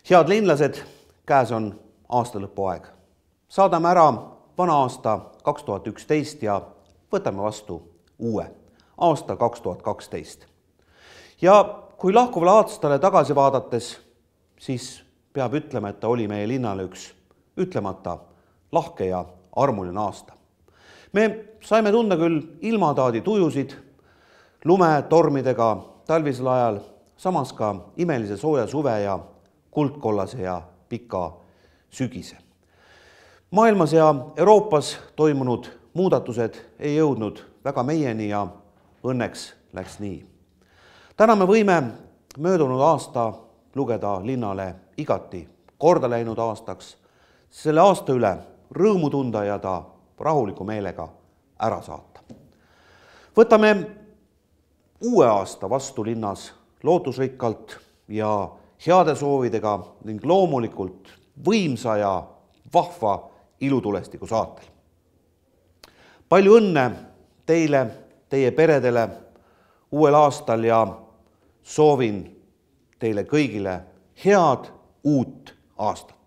Head linlased, käes on aastalõpuaeg. Saadame ära vana aasta 2011 ja võtame vastu uue aasta 2012. Ja kui lahkuvale aastale tagasi vaadates, siis peab ütlema, et ta oli meie linnale üks ütlemata lahke ja armuline aasta. Me saime tunda küll ilmataadi tujusid, lumetormidega talvisel ajal, samas ka imelise sooja suve ja kuldkollase ja pika sügise. Maailmas ja Euroopas toimunud muudatused ei jõudnud väga meieni ja õnneks läks nii. Täna me võime möödunud aasta lugeda linnale igati korda läinud aastaks, selle aasta üle rõõmu tunda ja ta rahuliku meelega ära saata. Võtame uue aasta vastu linnas lootusrikkalt ja heade soovidega ning loomulikult võimsa ja vahva ilutulestiku saatel. Palju õnne teile, teie peredele uuel aastal ja soovin teile kõigile head uut aastat.